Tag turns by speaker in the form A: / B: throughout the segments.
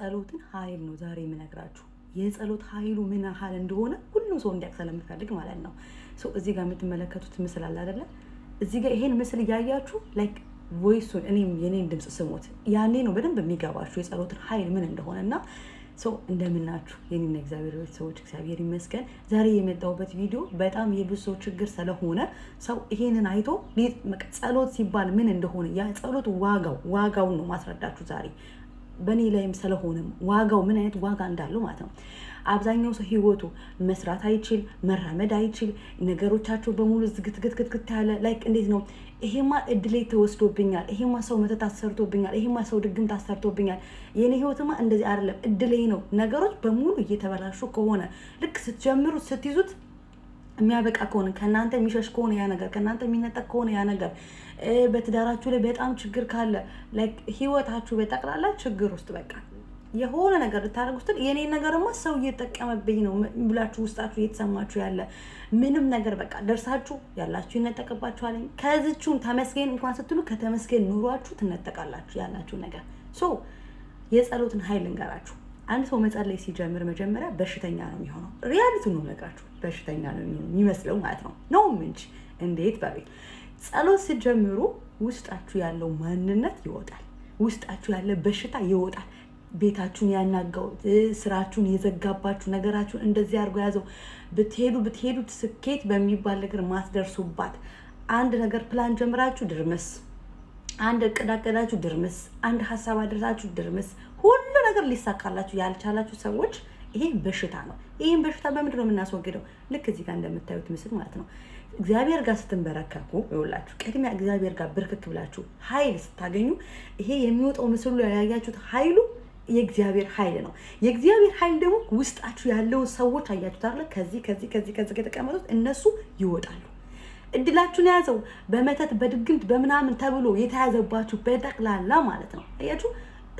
A: የጸሎትን ኃይል ነው ዛሬ የምነግራችሁ። የጸሎት ኃይሉ ምን ያህል እንደሆነ ሁሉም ሰው እንዲያውቅ ስለምፈልግ ማለት ነው። እዚህ ጋር የምትመለከቱት ምስል አለ አይደለ? እዚህ ጋር ይሄን ምስል እያያችሁ ላይክ ቮይሱን የኔን ድምጽ ስሙት። ያኔ ነው በደንብ የሚገባችሁ የጸሎትን ኃይል ምን እንደሆነና እንደምናችሁ የኔና እግዚአብሔር ሰዎች እግዚአብሔር ይመስገን። ዛሬ የመጣሁበት ቪዲዮ በጣም የብዙ ሰው ችግር ስለሆነ ሰው ይሄንን አይቶ ጸሎት ሲባል ምን እንደሆነ ያ ጸሎት ዋጋውን ነው ማስረዳችሁ ዛሬ በኔ ላይም ስለሆነ ዋጋው ምን አይነት ዋጋ እንዳለው ማለት ነው። አብዛኛው ሰው ህይወቱ መስራት አይችል መራመድ አይችል ነገሮቻቸው በሙሉ ዝግትግትግት ያለ ላይክ እንዴት ነው ይሄማ እድሌ ተወስዶብኛል፣ ይሄማ ሰው መተት አሰርቶብኛል፣ ይሄማ ሰው ድግምት አሰርቶብኛል፣ የኔ ህይወትማ እንደዚህ አይደለም እድሌ ነው። ነገሮች በሙሉ እየተበላሹ ከሆነ ልክ ስትጀምሩ ስትይዙት የሚያበቃ ከሆነ ከናንተ የሚሸሽ ከሆነ ያ ነገር ከናንተ የሚነጠቅ ከሆነ ያ ነገር በትዳራችሁ ላይ በጣም ችግር ካለ ላይክ ህይወታችሁ በጠቅላላ ችግር ውስጥ በቃ የሆነ ነገር ልታደርጉት የኔ ነገርማ ሰው እየተጠቀመብኝ ነው ብላችሁ ውስጣችሁ እየተሰማችሁ ያለ ምንም ነገር በቃ ደርሳችሁ ያላችሁ ይነጠቅባችኋል። ከዚህቹም ተመስገን እንኳን ስትሉ ከተመስገን ኑሯችሁ ትነጠቃላችሁ ያላችሁ ነገር። የጸሎትን ኃይል እንገራችሁ። አንድ ሰው መጸለይ ሲጀምር መጀመሪያ በሽተኛ ነው የሚሆነው። ሪያሊቲ ነው ነገራችሁ። በሽተኛ ነው የሚመስለው ማለት ነው እንጂ እንዴት በቤት ጸሎት ሲጀምሩ ውስጣችሁ ያለው ማንነት ይወጣል። ውስጣችሁ ያለ በሽታ ይወጣል። ቤታችሁን ያናጋው ስራችሁን የዘጋባችሁ ነገራችሁን እንደዚህ አድርጎ ያዘው ብትሄዱ ስኬት በሚባል ነገር ማስደርሱባት አንድ ነገር ፕላን ጀምራችሁ ድርምስ፣ አንድ እቅድ አቀዳችሁ ድርምስ፣ አንድ ሀሳብ አድርሳችሁ ድርምስ፣ ሁሉ ነገር ሊሳካላችሁ ያልቻላችሁ ሰዎች ይሄ በሽታ ነው። ይሄን በሽታ በምንድን ነው የምናስወግደው? ልክ እዚህ ጋር እንደምታዩት ምስል ማለት ነው። እግዚአብሔር ጋር ስትንበረከኩ ይውላችሁ ቅድሚያ እግዚአብሔር ጋር ብርክክ ብላችሁ ኃይል ስታገኙ ይሄ የሚወጣው ምስሉ ላይ ያያችሁት ኃይሉ የእግዚአብሔር ኃይል ነው። የእግዚአብሔር ኃይል ደግሞ ውስጣችሁ ያለውን ሰዎች አያችሁት አይደል? ከዚህ ከተቀመጡት እነሱ ይወጣሉ። እድላችሁን ያዘው በመተት በድግምት በምናምን ተብሎ የተያዘባችሁ በጠቅላላ ማለት ነው። አያችሁ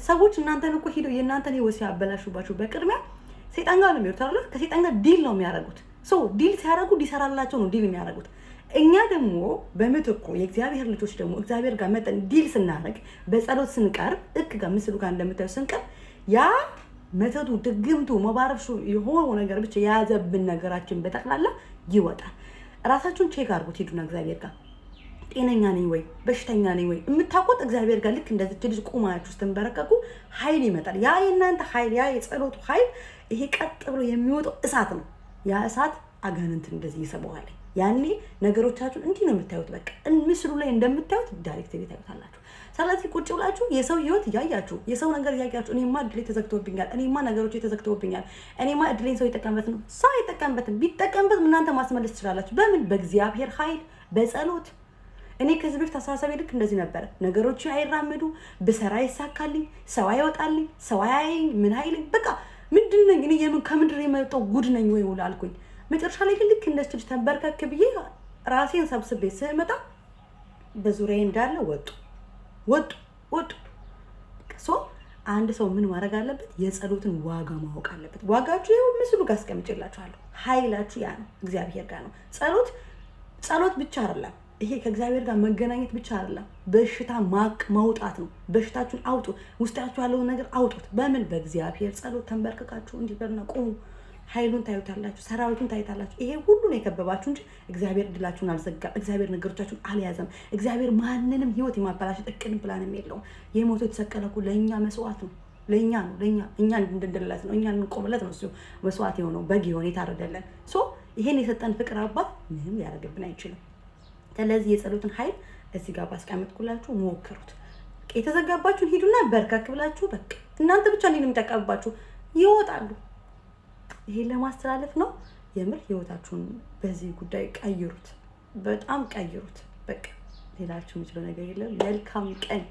A: ሰዎች እናንተን እኮ ሄደው የእናንተን ህይወት ሲያበላሹባችሁ በቅድሚያ ሰይጣን ጋር ነው የሚወጣ አይደል? ከሰይጣን ጋር ዲል ነው የሚያደርጉት። ዲል ሲያደርጉ ሊሰራላቸው ነው ዲል የሚያደርጉት። እኛ ደግሞ በምትኩ የእግዚአብሔር ልጆች ደግሞ እግዚአብሔር ጋር መጠን ዲል ስናደርግ በጸሎት ስንቀርብ ጋር ምስሉ ጋር እንደምታዩ ስንቀርብ ያ መተቱ ድግምቱ መባረሹ የሆነው ነገር ብቻ የያዘብን ነገራችን በጠቅላላ ይወጣል። ራሳችሁን ቼክ አድርጉት። ሄዱና እግዚአብሔር ጋር ጤነኛ ነኝ ወይ በሽተኛ ነኝ ወይ የምታውቁት እግዚአብሔር ጋር ልክ እንደዚህ ልጅ ቁማችሁ ስትንበረከኩ ኃይል ይመጣል። ያ የእናንተ ኃይል ያ የጸሎቱ ኃይል ይሄ ቀጥ ብሎ የሚወጣው እሳት ነው። ያ እሳት አጋንንት እንደዚህ ይሰበዋል። ያኔ ነገሮቻችሁን እንዲህ ነው የምታዩት። በቃ ምስሉ ላይ እንደምታዩት ዳይሬክት ታዩታላችሁ። ስለዚህ ቁጭ ብላችሁ የሰው ህይወት እያያችሁ የሰው ነገር እያያችሁ እኔማ እድሌ ተዘግቶብኛል፣ እኔማ ነገሮች ተዘግቶብኛል፣ እኔማ እድሌን ሰው ይጠቀምበት ነው። ሰው አይጠቀምበትም። ቢጠቀምበት እናንተ ማስመለስ ትችላላችሁ። በምን? በእግዚአብሔር ኃይል በጸሎት። እኔ ከዚህ በፊት አስተሳሰቤ ልክ እንደዚህ ነበረ። ነገሮች አይራመዱ፣ ብሰራ ይሳካልኝ፣ ሰው አይወጣልኝ፣ ሰው አያየኝ፣ ምን አይልኝ፣ በቃ ምንድን ነኝ እኔ ከምድር የመጣው ጉድ ነኝ ወይ አልኩኝ። መጨረሻ ላይ ግን ልክ እንደዚህ ተንበርከክ ብዬ ራሴን ሰብስቤ ስመጣ በዙሪያዬ እንዳለ ወጡ። አንድ ሰው ምን ማድረግ አለበት? የጸሎትን ዋጋ ማወቅ አለበት። ዋጋችሁ ይኸው ምስሉ ጋር አስቀምጬላችኋለሁ። ኃይላችሁ ያ ነው፣ እግዚአብሔር ጋር ነው። ጸሎት ብቻ አይደለም። ይሄ ከእግዚአብሔር ጋር መገናኘት ብቻ አይደለም። በሽታ ማውጣት ነው። በሽታችሁን አውጡ። ውስጣችሁ ያለውን ነገር አውጡት። በምን? በእግዚአብሔር ጸሎት ተንበርከካችሁ እንዲበርና ቁሙ። ኃይሉን ታዩታላችሁ፣ ሰራዊቱን ታዩታላችሁ። ይሄ ሁሉ ነው የከበባችሁ እንጂ እግዚአብሔር ድላችሁን አልዘጋም። እግዚአብሔር ነገሮቻችሁን አልያዘም። እግዚአብሔር ማንንም ህይወት የማበላሸት እቅድም ፕላንም የለውም። የሞተው የተሰቀለኩ ለእኛ መስዋዕት ነው። ለእኛ እኛ እንድንድንለት ነው፣ እኛ እንቆምለት ነው። እሱ መስዋዕት የሆነው በግ የሆነ የታረደለን ይሄን የሰጠን ፍቅር አባት ምንም ሊያደርግብን አይችልም። ስለዚህ የጸሎትን ኃይል እዚህ ጋር ባስቀምጥኩላችሁ ሞክሩት። የተዘጋባችሁን ሂዱና በርከክ ብላችሁ በቃ እናንተ ብቻ እንዴት ነው የሚጠቀምባችሁ ይወጣሉ። ይሄን ለማስተላለፍ ነው። የምር ህይወታችሁን በዚህ ጉዳይ ቀይሩት፣ በጣም ቀይሩት። በቃ ሌላችሁ የምችለው ነገር የለም። መልካም ቀን